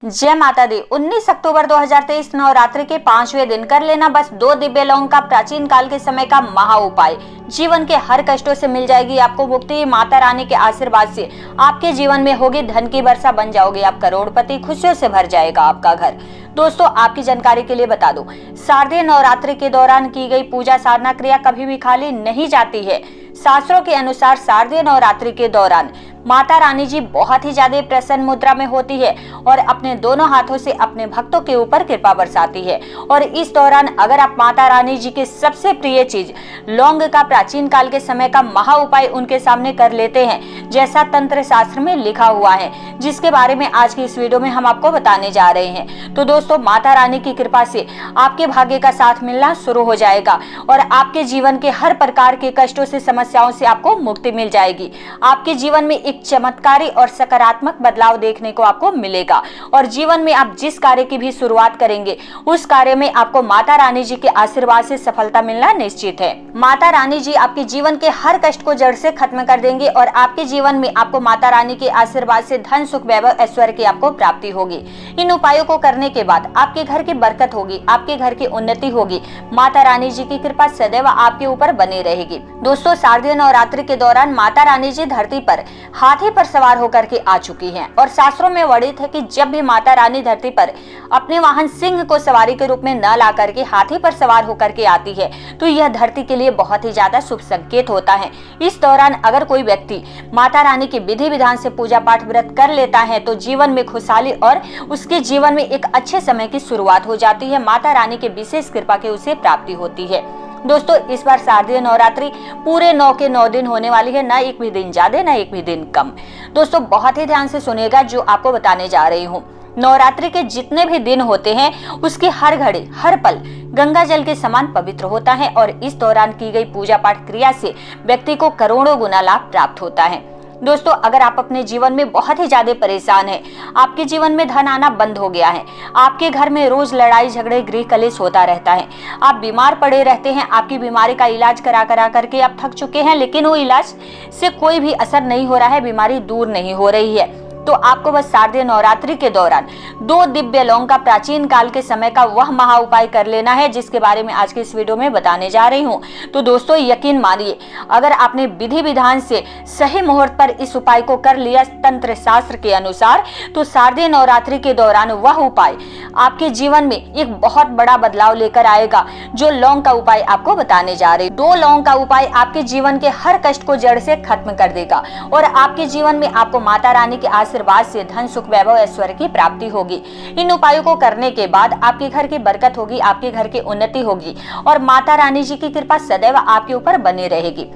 जय माता दी। 19 अक्टूबर 2023 नवरात्रि के 5वें दिन कर लेना बस 2 दिव्य लौंग का प्राचीन काल के समय का महा उपाय। जीवन के हर कष्टों से मिल जाएगी आपको मुक्ति। माता रानी के आशीर्वाद से आपके जीवन में होगी धन की वर्षा, बन जाओगे आप करोड़पति, खुशियों से भर जाएगा आपका घर। दोस्तों, आपकी जानकारी के लिए बता दूं, शारदीय नवरात्रि के दौरान की गई पूजा साधना क्रिया कभी भी खाली नहीं जाती है। शास्त्रों के अनुसार शारदीय नवरात्रि के दौरान माता रानी जी बहुत ही ज्यादा प्रसन्न मुद्रा में होती है और अपने दोनों हाथों से अपने भक्तों के ऊपर कृपा बरसाती है। और इस दौरान अगर आप माता रानी जी के सबसे प्रिय चीज लौंग का प्राचीन काल के समय का महा उपाय उनके सामने कर लेते हैं, जैसा तंत्र शास्त्र में लिखा हुआ है, जिसके बारे में आज की इस वीडियो में हम आपको बताने जा रहे हैं। तो दोस्तों, माता रानी की कृपा से आपके भाग्य का साथ मिलना शुरू हो जाएगा और आपके जीवन के हर प्रकार के कष्टों से, समस्याओं से आपको मुक्ति मिल जाएगी। आपके जीवन में एक चमत्कारी और सकारात्मक बदलाव देखने को आपको मिलेगा और जीवन में आप जिस कार्य की भी शुरुआत करेंगे उस कार्य में आपको माता रानी जी के आशीर्वाद से सफलता मिलना निश्चित है। माता रानी जी आपके जीवन के हर कष्ट को जड़ से खत्म कर देंगे और आपके जीवन में आपको माता रानी के आशीर्वाद से धन, सुख, वैभव, ऐश्वर्य की आपको प्राप्ति होगी। इन उपायों को करने के बाद आपके घर की बरकत होगी, आपके घर की उन्नति होगी। माता रानी जी की कृपा सदैव आपके ऊपर बनी रहेगी। दोस्तों, शारदीय नवरात्रि के दौरान माता रानी जी धरती पर हाथी पर सवार होकर के आ चुकी हैं और शास्त्रों में वर्णित है कि जब भी माता रानी धरती पर अपने वाहन सिंह को सवारी के रूप में न ला करके हाथी पर सवार होकर के आती है तो यह धरती के लिए बहुत ही ज्यादा शुभ संकेत होता है। इस दौरान अगर कोई व्यक्ति माता रानी के विधि विधान से पूजा पाठ व्रत कर लेता है तो जीवन में खुशहाली और उसके जीवन में एक अच्छे समय की शुरुआत हो जाती है। माता रानी के विशेष कृपा के उसे प्राप्ति होती है। दोस्तों, इस बार शारदीय नवरात्रि पूरे 9 के 9 दिन होने वाली है, ना एक भी दिन ज्यादा ना एक भी दिन कम। दोस्तों, बहुत ही ध्यान से सुनिएगा जो आपको बताने जा रही हूँ। नवरात्रि के जितने भी दिन होते हैं उसकी हर घड़ी, हर पल गंगा जल के समान पवित्र होता है और इस दौरान की गई पूजा पाठ क्रिया से व्यक्ति को करोड़ों गुना लाभ प्राप्त होता है। दोस्तों, अगर आप अपने जीवन में बहुत ही ज्यादा परेशान हैं, आपके जीवन में धन आना बंद हो गया है, आपके घर में रोज लड़ाई झगड़े, गृह कलेश होता रहता है, आप बीमार पड़े रहते हैं, आपकी बीमारी का इलाज करा करके आप थक चुके हैं लेकिन वो इलाज से कोई भी असर नहीं हो रहा है, बीमारी दूर नहीं हो रही है, तो आपको बस शारदीय नवरात्रि के दौरान 2 दिव्य लौंग का प्राचीन काल के समय का वह महा उपाय कर लेना है, जिसके बारे में आज के इस वीडियो में बताने जा रही हूँ। तो दोस्तों, यकीन मानिए, अगर आपने विधि विधान से सही मुहूर्त पर इस उपाय को कर लिया तंत्र शास्त्र के अनुसार, तो शारदीय नवरात्रि के दौरान वह उपाय आपके जीवन में एक बहुत बड़ा बदलाव लेकर आएगा। जो लौंग का उपाय आपको बताने जा रही, 2 लौंग का उपाय आपके जीवन के हर कष्ट को जड़ से खत्म कर देगा और आपके जीवन में आपको माता रानी के आशीर्वाद से धन, सुख, वैभव, ऐश्वर्य की प्राप्ति होगी। इन उपायों को करने के बाद आपके घर की बरकत होगी, आपके घर की उन्नति होगी और माता रानी जी की कृपा सदैव आपके ऊपर बनी रहेगी।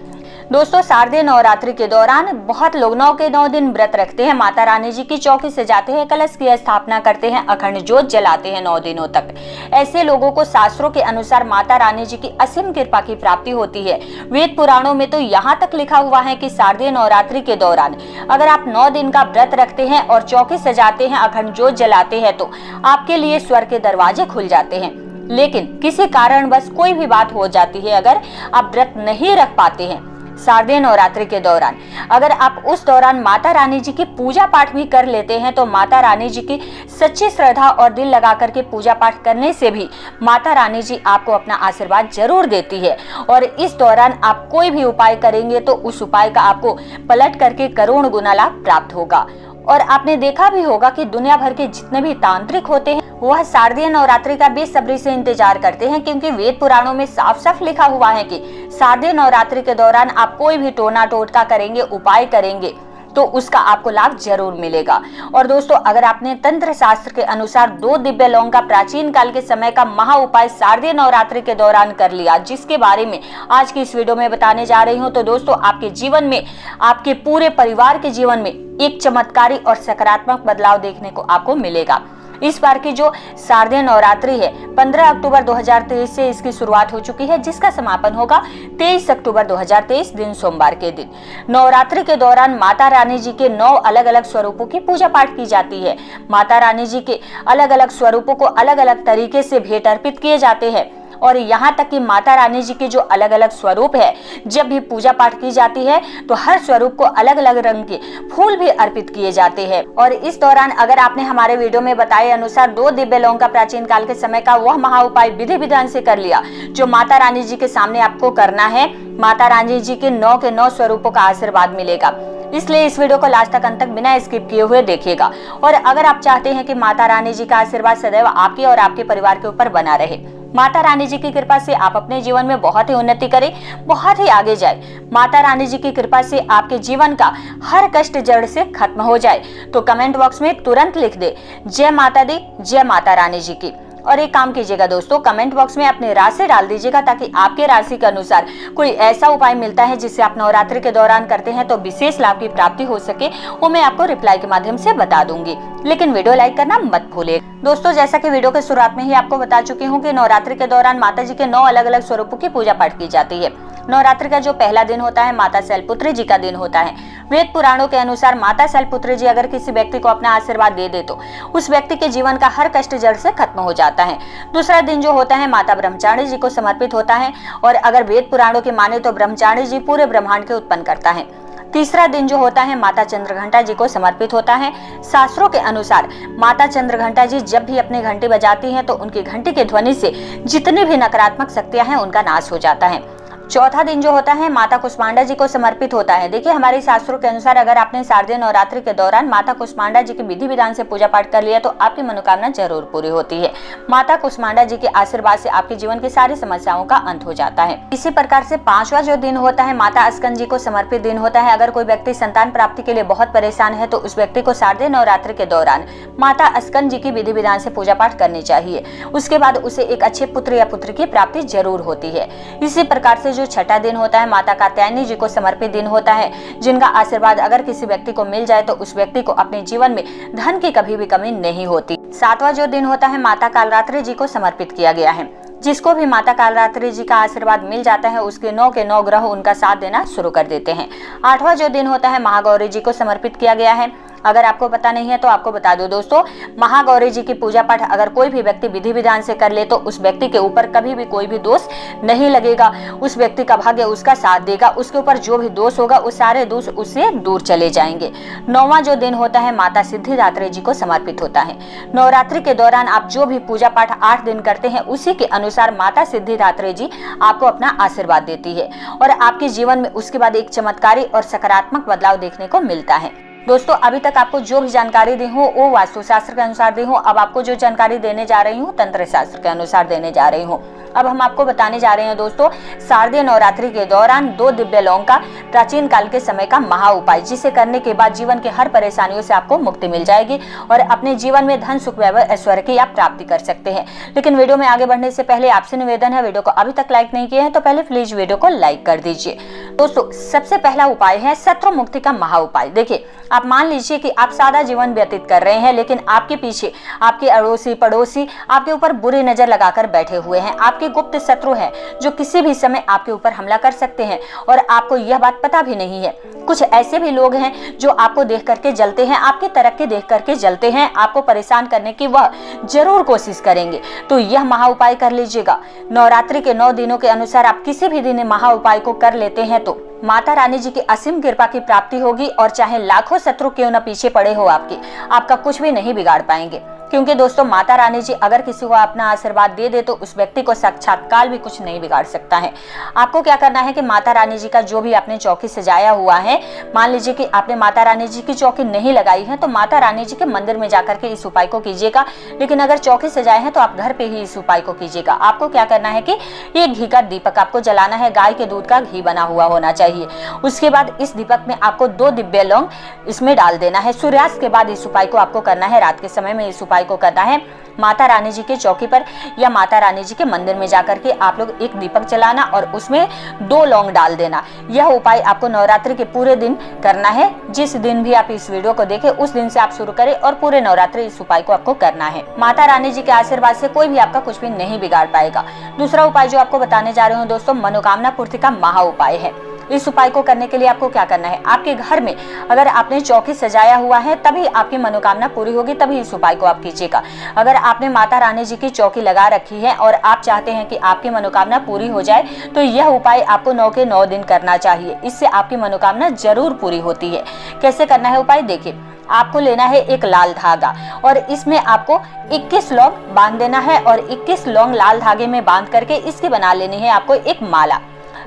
दोस्तों, शारदीय नवरात्रि के दौरान बहुत लोग 9 के 9 दिन व्रत रखते हैं, माता रानी जी की चौकी सजाते हैं, कलश की स्थापना करते हैं, अखंड ज्योत जलाते हैं 9 दिनों तक। ऐसे लोगों को शास्त्रों के अनुसार माता रानी जी की असीम कृपा की प्राप्ति होती है। वेद पुराणों में तो यहाँ तक लिखा हुआ है कि शारदीय नवरात्रि के दौरान अगर आप 9 दिन का व्रत रखते हैं और चौकी सजाते हैं, अखंड ज्योत जलाते हैं तो आपके लिए स्वर्ग के दरवाजे खुल जाते हैं। लेकिन किसी कारणवश कोई भी बात हो जाती है, अगर आप व्रत नहीं रख पाते हैं शारदीय नवरात्रि के दौरान, अगर आप उस दौरान माता रानी जी की पूजा पाठ भी कर लेते हैं तो माता रानी जी की सच्ची श्रद्धा और दिल लगा करके पूजा पाठ करने से भी माता रानी जी आपको अपना आशीर्वाद जरूर देती है और इस दौरान आप कोई भी उपाय करेंगे तो उस उपाय का आपको पलट करके करोड़ गुना लाभ प्राप्त होगा। और आपने देखा भी होगा कि दुनिया भर के जितने भी तांत्रिक होते हैं वह शारदीय नवरात्रि का बेसब्री से इंतजार करते हैं, क्योंकि वेद पुराणों में साफ साफ लिखा हुआ है कि शारदीय नवरात्रि के दौरान आप कोई भी टोना टोटका करेंगे, उपाय करेंगे तो उसका आपको लाभ जरूर मिलेगा। और दोस्तों, अगर आपने तंत्र शास्त्र के अनुसार 2 दिव्य लौंग का प्राचीन काल के समय का महा उपाय शारदीय नवरात्रि के दौरान कर लिया, जिसके बारे में आज की इस वीडियो में बताने जा रही हूँ, तो दोस्तों, आपके जीवन में, आपके पूरे परिवार के जीवन में एक चमत्कारी और सकारात्मक बदलाव देखने को आपको मिलेगा। इस बार की जो शारदीय नवरात्रि है 15 अक्टूबर 2023 से इसकी शुरुआत हो चुकी है, जिसका समापन होगा 23 अक्टूबर 2023 दिन सोमवार के दिन। नवरात्रि के दौरान माता रानी जी के 9 अलग अलग स्वरूपों की पूजा पाठ की जाती है। माता रानी जी के अलग अलग स्वरूपों को अलग अलग तरीके से भेंट अर्पित किए जाते हैं और यहाँ तक कि माता रानी जी के जो अलग अलग स्वरूप है, जब भी पूजा पाठ की जाती है तो हर स्वरूप को अलग अलग रंग के फूल भी अर्पित किए जाते हैं। और इस दौरान अगर आपने हमारे वीडियो में बताए अनुसार 2 दिव्य लौंग का प्राचीन काल के समय का वह महा उपाय विधि विधान से कर लिया जो माता रानी जी के सामने आपको करना है, माता रानी जी के 9 के 9 स्वरूपों का आशीर्वाद मिलेगा। इसलिए इस वीडियो को लास्ट तक अंत तक बिना स्किप किए हुए देखिएगा। और अगर आप चाहते हैं कि माता रानी जी का आशीर्वाद सदैव आपके और आपके परिवार के ऊपर बना रहे, माता रानी जी की कृपा से आप अपने जीवन में बहुत ही उन्नति करें, बहुत ही आगे जाए, माता रानी जी की कृपा से आपके जीवन का हर कष्ट जड़ से खत्म हो जाए, तो कमेंट बॉक्स में तुरंत लिख दे जय माता दी, जय माता रानी जी की। और एक काम कीजिएगा दोस्तों, कमेंट बॉक्स में अपनी राशि डाल दीजिएगा ताकि आपके राशि के अनुसार कोई ऐसा उपाय मिलता है जिससे आप नवरात्रि के दौरान करते हैं तो विशेष लाभ की प्राप्ति हो सके, वो मैं आपको रिप्लाई के माध्यम से बता दूंगी। लेकिन वीडियो लाइक करना मत भूलिए। दोस्तों, जैसा कि वीडियो के शुरुआत में ही आपको बता चुकी हूँ कि नवरात्रि के दौरान माता जी के 9 अलग अलग स्वरूपों की पूजा पाठ की जाती है। नवरात्रि का जो पहला दिन होता है माता शैलपुत्री जी का दिन होता है। वेद पुराणों के अनुसार माता शैलपुत्री जी अगर किसी व्यक्ति को अपना आशीर्वाद दे दे तो उस व्यक्ति के जीवन का हर कष्ट जड़ से खत्म हो जाता है। दूसरा दिन जो होता है माता ब्रह्मचारिणी जी को समर्पित होता है और अगर वेद पुराणों के माने तो ब्रह्मचारिणी जी पूरे ब्रह्मांड के उत्पन्न करता है। तीसरा दिन जो होता है माता चंद्रघंटा जी को समर्पित होता है। शास्त्रों के अनुसार माता चंद्रघंटा जी जब भी अपनी घंटी बजाती हैं तो उनकी घंटी के ध्वनि से जितनी भी नकारात्मक शक्तियां हैं उनका नाश हो जाता है। चौथा दिन जो होता है माता कुष्मांडा जी को समर्पित होता है। देखिए, हमारे शास्त्रों के अनुसार अगर आपने शारदीय नवरात्रि के दौरान माता कुष्मांडा जी की विधि विधान से पूजा पाठ कर लिया तो आपकी मनोकामना जरूर पूरी होती है। माता कुष्मांडा जी के आशीर्वाद से आपके जीवन की सारी समस्याओं का अंत हो जाता है। इसी प्रकार से 5वां जो दिन होता है माता अस्कन जी को समर्पित दिन होता है। अगर कोई व्यक्ति संतान प्राप्ति के लिए बहुत परेशान है तो उस व्यक्ति को शारदीय नवरात्रि के दौरान माता अस्कन जी की विधि विधान से पूजा पाठ करनी चाहिए। उसके बाद उसे एक अच्छे पुत्र या पुत्री की प्राप्ति जरूर होती है। इसी प्रकार से जो छठा दिन होता है माता कात्यायनी जी को समर्पित दिन होता है, जिनका आशीर्वाद अगर किसी व्यक्ति को मिल जाए तो उस व्यक्ति को अपने जीवन में धन की कभी भी कमी नहीं होती। 7वां जो दिन होता है माता कालरात्रि जी को समर्पित किया गया है। जिसको भी माता कालरात्रि जी का आशीर्वाद मिल जाता है उसके 9 के 9 ग्रह उनका साथ देना शुरू कर देते हैं। 8वां जो दिन होता है महागौरी जी को समर्पित किया गया है। अगर आपको पता नहीं है तो आपको बता दो दोस्तों, महागौरी जी की पूजा पाठ अगर कोई भी व्यक्ति विधि विधान से कर ले तो उस व्यक्ति के ऊपर कभी भी कोई भी दोष नहीं लगेगा। उस व्यक्ति का भाग्य उसका साथ देगा, उसके ऊपर जो भी दोष होगा उस सारे दोष उससे दूर चले जाएंगे। 9वां जो दिन होता है माता सिद्धिदात्री जी को समर्पित होता है। नवरात्रि के दौरान आप जो भी पूजा पाठ 8 दिन करते हैं उसी के अनुसार माता सिद्धिदात्री जी आपको अपना आशीर्वाद देती है और आपके जीवन में उसके बाद एक चमत्कारी और सकारात्मक बदलाव देखने को मिलता है। दोस्तों, अभी तक आपको जो भी जानकारी दी हूँ वो वास्तुशास्त्र के अनुसार दी हूँ। अब आपको जो जानकारी देने जा रही हूँ तंत्र शास्त्र के अनुसार देने जा रही हूँ। अब हम आपको बताने जा रहे हैं दोस्तों शारदीय नवरात्रि के दौरान 2 दिव्य लौंग का प्राचीन काल के समय का महा उपाय, जिसे करने के बाद जीवन के हर परेशानियों से आपको मुक्ति मिल जाएगी और अपने जीवन में धन सुख वैभव ऐश्वर्य की आप प्राप्ति कर सकते हैं। लेकिन वीडियो में आगे बढ़ने से पहले आपसे निवेदन है, वीडियो को अभी तक लाइक नहीं किया है तो पहले प्लीज वीडियो को लाइक कर दीजिए। दोस्तों, सबसे पहला उपाय है शत्रु मुक्ति का महा उपाय। देखिए, आप मान लीजिए कि आप सादा जीवन व्यतीत कर रहे हैं लेकिन आपके पीछे आपके अड़ोसी पड़ोसी आपके ऊपर बुरी नजर लगाकर बैठे हुए हैं। आपके गुप्त शत्रु हैं जो किसी भी समय आपके ऊपर हमला कर सकते हैं और आपको यह बात पता भी नहीं है। कुछ ऐसे भी लोग हैं जो आपको देख करके जलते हैं, आपकी तरक्की देख करके जलते हैं, आपको परेशान करने की वह जरूर कोशिश करेंगे। तो यह महा उपाय कर लीजिएगा। नवरात्रि के 9 दिनों के अनुसार आप किसी भी दिन महा उपाय को कर लेते हैं तो माता रानी जी की असीम कृपा की प्राप्ति होगी और चाहे लाखों शत्रु क्यों न पीछे पड़े हो आपका कुछ भी नहीं बिगाड़ पाएंगे। क्योंकि दोस्तों माता रानी जी अगर किसी को अपना आशीर्वाद दे दे तो उस व्यक्ति को साक्षात काल भी कुछ नहीं बिगाड़ सकता है। आपको क्या करना है कि माता रानी जी का जो भी आपने चौकी सजाया हुआ है, मान लीजिए कि आपने माता रानी जी की चौकी नहीं लगाई है तो माता रानी जी के मंदिर में जाकर के इस उपाय को कीजिएगा। लेकिन अगर चौकी सजाए हैं तो आप घर पे ही इस उपाय को कीजिएगा। आपको क्या करना है कि ये घी का दीपक आपको जलाना है, गाय के दूध का घी बना हुआ होना चाहिए। उसके बाद इस दीपक में आपको 2 दिव्य लौंग इसमें डाल देना है। सूर्यास्त के बाद इस उपाय को आपको करना है, रात के समय में इस उपाय को करना है। माता रानी जी के चौकी पर या माता रानी जी के मंदिर में जाकर के आप लोग एक दीपक जलाना और उसमें 2 लौंग डाल देना। यह उपाय आपको नवरात्रि के पूरे दिन करना है। जिस दिन भी आप इस वीडियो को देखें उस दिन से आप शुरू करें और पूरे नवरात्रि इस उपाय को आपको करना है। माता रानी जी के आशीर्वाद से कोई भी आपका कुछ भी नहीं बिगाड़ पाएगा। दूसरा उपाय जो आपको बताने जा रहे हूँ दोस्तों, मनोकामना पूर्ति का महा उपाय है। इस उपाय को करने के लिए आपको क्या करना है, आपके घर में अगर आपने चौकी सजाया हुआ है तभी आपकी मनोकामना पूरी होगी, तभी इस उपाय को आप कीजिएगा। अगर आपने माता रानी जी की चौकी लगा रखी है और आप चाहते हैं कि आपकी मनोकामना पूरी हो जाए तो यह उपाय आपको 9 के 9 दिन करना चाहिए। इससे आपकी मनोकामना जरूर पूरी होती है। कैसे करना है उपाय देखिए, आपको लेना है एक लाल धागा और इसमें आपको 21 लौंग बांध देना है और 21 लौंग लाल धागे में बांध करके इसकी बना लेनी है आपको एक माला।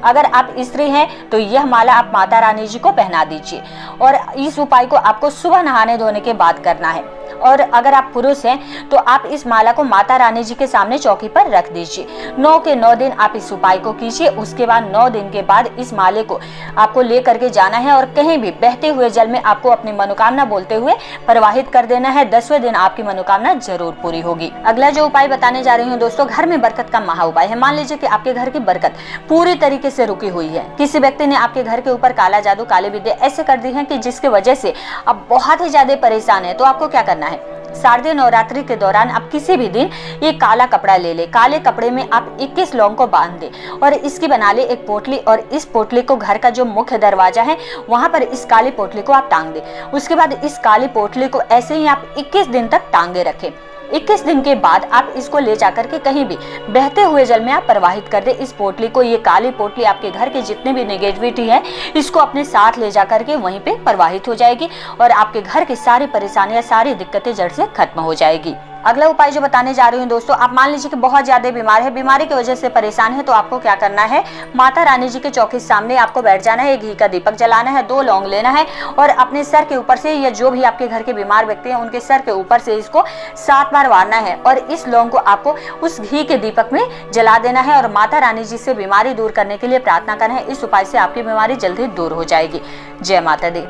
अगर आप स्त्री हैं तो यह माला आप माता रानी जी को पहना दीजिए और इस उपाय को आपको सुबह नहाने धोने के बाद करना है। और अगर आप पुरुष हैं तो आप इस माला को माता रानी जी के सामने चौकी पर रख दीजिए। 9 के 9 दिन आप इस उपाय को कीजिए। उसके बाद 9 दिन के बाद इस माले को आपको ले करके जाना है और कहीं भी बहते हुए जल में आपको अपनी मनोकामना बोलते हुए प्रवाहित कर देना है। 10वें दिन आपकी मनोकामना जरूर पूरी होगी। अगला जो उपाय बताने जा रही हूँ दोस्तों, घर में बरकत का महा उपाय है। मान लीजिए कि आपके घर की बरकत पूरी तरीके से रुकी हुई है, किसी व्यक्ति ने आपके घर के ऊपर काला जादू काली विद्या ऐसे कर दी है कि जिसकी वजह से अब बहुत ही ज्यादा परेशान है। तो आपको क्या करना है, शारदीय नवरात्रि के दौरान आप किसी भी दिन ये काला कपड़ा ले ले, काले कपड़े में आप 21 लौंग को बांध दे और इसकी बना ले एक पोटली और इस पोटली को घर का जो मुख्य दरवाजा है वहां पर इस काली पोटली को आप टांग दे। उसके बाद इस काली पोटली को ऐसे ही आप 21 दिन तक टांगे रखें। 21 दिन के बाद आप इसको ले जाकर के कहीं भी बहते हुए जल में आप प्रवाहित कर दे इस पोटली को। ये काली पोटली आपके घर के जितने भी नेगेटिविटी है इसको अपने साथ ले जाकर के वहीं पे प्रवाहित हो जाएगी और आपके घर की सारी परेशानियां सारी दिक्कतें जड़ से खत्म हो जाएगी। अगला उपाय जो बताने जा रही हूँ दोस्तों, आप मान लीजिए कि बहुत ज्यादा बीमार है, बीमारी की वजह से परेशान है, तो आपको क्या करना है, माता रानी जी के चौकी सामने आपको बैठ जाना है, घी का दीपक जलाना है, 2 लौंग लेना है और अपने सर के ऊपर से या जो भी आपके घर के बीमार व्यक्ति हैं उनके सर के ऊपर से इसको 7 बार वारना है और इस लौंग को आपको उस घी के दीपक में जला देना है और माता रानी जी से बीमारी दूर करने के लिए प्रार्थना करना है। इस उपाय से आपकी बीमारी जल्दी दूर हो जाएगी। जय माता दी।